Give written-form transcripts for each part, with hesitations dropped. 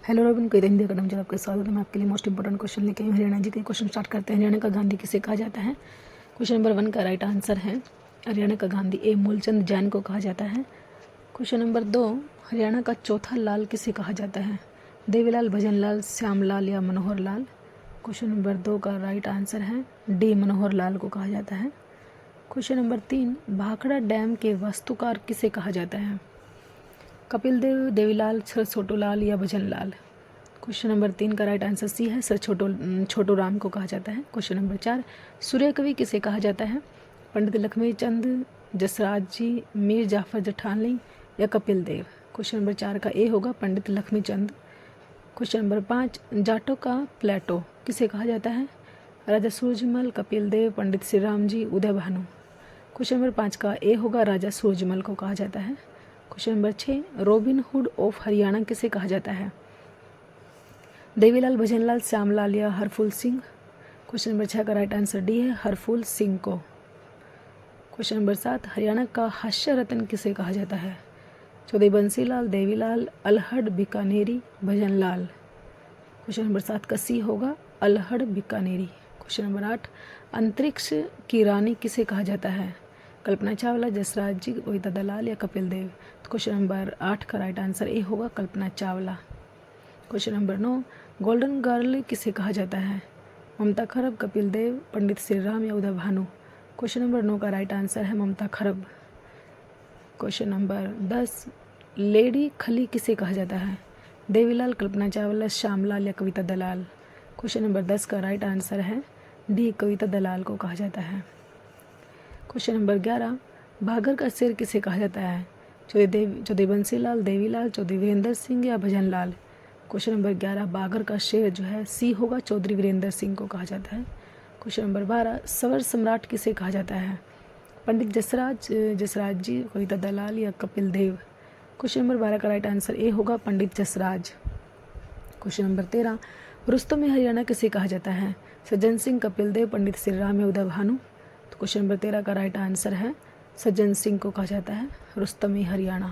Hello Ravindra, कई हिंदी अकादमी में आपका स्वागत है। मैं आपके लिए मोस्ट इंपोर्टेंट क्वेश्चन लेके आई हूँ। हरियाणा जी के क्वेश्चन स्टार्ट करते हैं। हरियाणा का गांधी किसे कहा जाता है? क्वेश्चन नंबर 1 का राइट आंसर है हरियाणा का गांधी ए मूलचंद जैन को कहा जाता है। क्वेश्चन नंबर 2, हरियाणा का चौथा लाल किसे कहा जाता है? देवीलाल, भजनलाल, श्यामलाल या मनोहर लाल? क्वेश्चन नंबर 2 का राइट आंसर है डी, मनोहर लाल को कहा जाता है। क्वेश्चन नंबर 3, भाखड़ा डैम के वास्तुकार किसे कहा जाता है? कपिल देव, देवीलाल, सर छोटूलाल या भजनलाल? क्वेश्चन नंबर 3 का राइट आंसर सी है, सर छोटू राम को कहा जाता है। क्वेश्चन नंबर 4, सूर्य कवि किसे कहा जाता है? पंडित लक्ष्मी चंद, जसराज जी, मीर जाफर जठानी या कपिल देव? क्वेश्चन नंबर 4 का ए होगा, पंडित लक्ष्मी चंद। क्वेश्चन नंबर 5, जाटों का प्लेटो किसे कहा जाता है? राजा सूरजमल, कपिल देव, पंडित श्री राम जी, उदय भानु? क्वेश्चन नंबर 5 का ए होगा, राजा सूरजमल को कहा जाता है। Question number 6, robin hood of Haryana किसे कहा जाता है? देवीलाल, भजनलाल, श्यामलाल या हरफूल सिंह? क्वेश्चन नंबर 6 का राइट आंसर डी है, हरफूल सिंह को। क्वेश्चन नंबर 7, हरियाणा का हास्य रत्न किसे कहा जाता है? चौधरी बंसीलाल, देवीलाल, अल्हड़ बीकानेरी, भजनलाल? क्वेश्चन नंबर 7 का सी होगा, अल्हड़ बीकानेरी। क्वेश्चन नंबर 8, अंतरिक्ष की रानी किसे कहा जाता है? कल्पना चावला, जसराज जी, कविता दलाल या कपिल देव? तो क्वेश्चन नंबर 8 का राइट आंसर ए होगा, Kalpana Chawla. Question number 9, golden girl किसे कहा जाता है? ममता खरब, कपिल देव, पंडित श्री राम या उदय भानु? क्वेश्चन नंबर 9 का राइट आंसर है ममता खरब। क्वेश्चन नंबर 10, लेडी खली किसे कहा जाता है? देवीलाल, कल्पना चावला, श्यामलाल या कविता दलाल? क्वेश्चन नंबर 10 का राइट आंसर है डी, कविता दलाल को कहा जाता है। क्वेश्चन नंबर 11, भागर का शेर किसे कहा जाता है? चौधरी बंसीलाल, देवीलाल, चौधरी वीरेंद्र सिंह या भजनलाल? क्वेश्चन नंबर 11, बागर का शेर जो है सी होगा, चौधरी वीरेंद्र सिंह को कहा जाता है। क्वेश्चन नंबर 12, स्वर सम्राट किसे कहा जाता है? पंडित जसराज जी, कविता दलाल या कपिल देव? क्वेश्चन नंबर 12 का राइट आंसर ए होगा, पंडित जसराज। क्वेश्चन नंबर 13, रुस्तम हरियाणा किसे कहा जाता है? सज्जन सिंह, कपिल देव, पंडित श्री राम या उदय भानु? तो क्वेश्चन नंबर 13 का राइट आंसर है सज्जन सिंह को कहा जाता है रुस्तमी हरियाणा।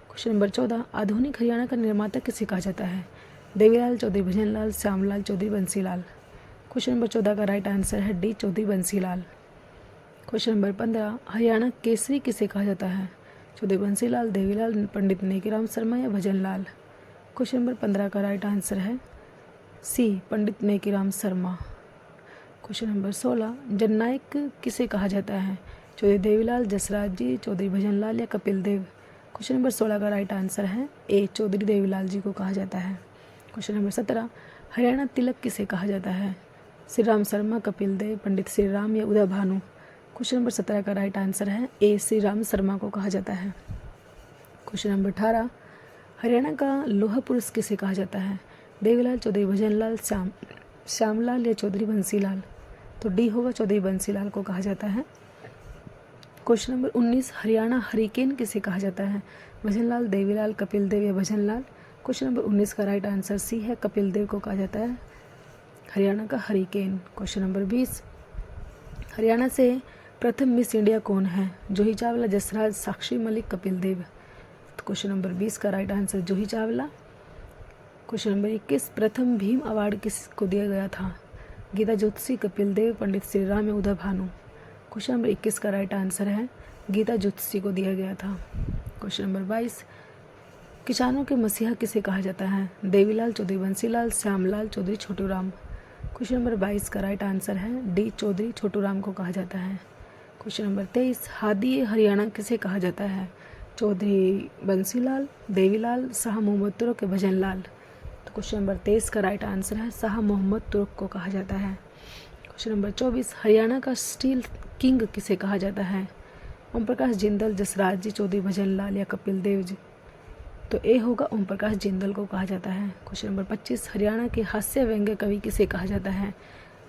क्वेश्चन नंबर 14, आधुनिक हरियाणा का निर्माता किसे कहा जाता है? देवीलाल, चौधरी भजनलाल, श्यामलाल, चौधरी बंसीलाल? क्वेश्चन नंबर 14 का राइट आंसर है D, Chaudhary Bansilal. Question number 15, Haryana Kesari किसे कहा जाता है? चौधरी बंसीलाल, देवीलाल, पंडित नेकीराम शर्मा या भजनलाल? क्वेश्चन नंबर 15 का राइट आंसर है सी, पंडित नेकीराम शर्मा। क्वेश्चन नंबर 16, जननायक किसे कहा जाता है? चौधरी देवीलाल, जसराज जी, चौधरी भजनलाल या कपिल देव? क्वेश्चन नंबर 16 का राइट आंसर है ए, चौधरी देवीलाल जी को कहा जाता है। क्वेश्चन नंबर 17, हरियाणा तिलक किसे कहा जाता है? श्री राम शर्मा, कपिल देव, पंडित श्री राम या उदय भानु? क्वेश्चन नंबर 17 का राइट आंसर है ए, श्री राम शर्मा को कहा जाता है। क्वेश्चन नंबर 18, हरियाणा का लोहा पुरुष किसे कहा जाता है? देवीलाल, चौधरी भजनलाल, श्यामलाल या चौधरी बंसीलाल? तो डी होगा, चौधरी बंसीलाल को कहा जाता है। क्वेश्चन नंबर 19, हरियाणा हरिकेन किसे कहा जाता है? भजनलाल, देवीलाल, कपिल देव या भजनलाल? क्वेश्चन नंबर 19 का राइट आंसर सी है, कपिल देव को कहा जाता है हरियाणा का हरिकेन। क्वेश्चन नंबर 20, हरियाणा से प्रथम मिस इंडिया कौन है? जूही चावला, जसराज, साक्षी मलिक, कपिल देव? तो क्वेश्चन नंबर 20 का right answer Juhi Chawla. Question number 21, प्रथम भीम अवार्ड किसको दिया गया था? गीता ज्योतिषी, कपिल देव, पंडित श्री राम या उदय भानु? क्वेश्चन नंबर 21 का राइट आंसर है गीता ज्योतिषी को दिया गया था। क्वेश्चन नंबर 22, किसानों के मसीहा किसे कहा जाता है? देवीलाल, चौधरी बंसीलाल, श्यामलाल, चौधरी छोटू राम? क्वेश्चन नंबर 22 का राइट आंसर है डी, चौधरी छोटू राम को कहा जाता है। क्वेश्चन नंबर 23, हादी हरियाणा किसे कहा जाता है? चौधरी बंसीलाल, देवीलाल, शाह मोहम्मद तुर्क या भजनलाल? तो क्वेश्चन नंबर 23 का राइट आंसर है शाह मोहम्मद तुर्क को कहा जाता है। क्वेश्चन नंबर 24, हरियाणा का स्टील किंग किसे कहा जाता है? ओम प्रकाश जिंदल, जसराज जी, चौधरी भजनलाल या कपिल देव जी? तो ए होगा, ओम प्रकाश जिंदल को कहा जाता है। क्वेश्चन नंबर 25, हरियाणा के हास्य व्यंग्य कवि किसे कहा जाता है?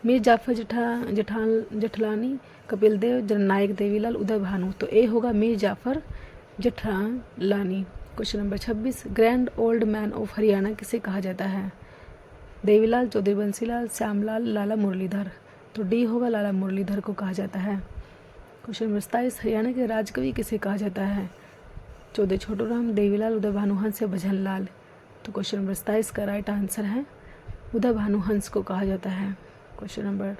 मीर जाफर जठलानी, कपिल देव, जननायक, देवीलाल, उदय भानु? तो ए होगा, Mir Jafar Jathlani. Question number 26, grand old man of Haryana किसे कहा जाता है? देवीलाल, चौधरी बंसीलाल, श्यामलाल, लाला मुरलीधर? तो डी होगा, लाला मुरलीधर को कहा जाता है। क्वेश्चन नंबर 27, हरियाणा के राजकवि किसे कहा जाता है? चौधरी छोटूराम, देवीलाल, उदय भानु, हंस या भजनलाल? तो क्वेश्चन नंबर 27 का राइट आंसर है उदय भानु हंस को कहा जाता है। Question number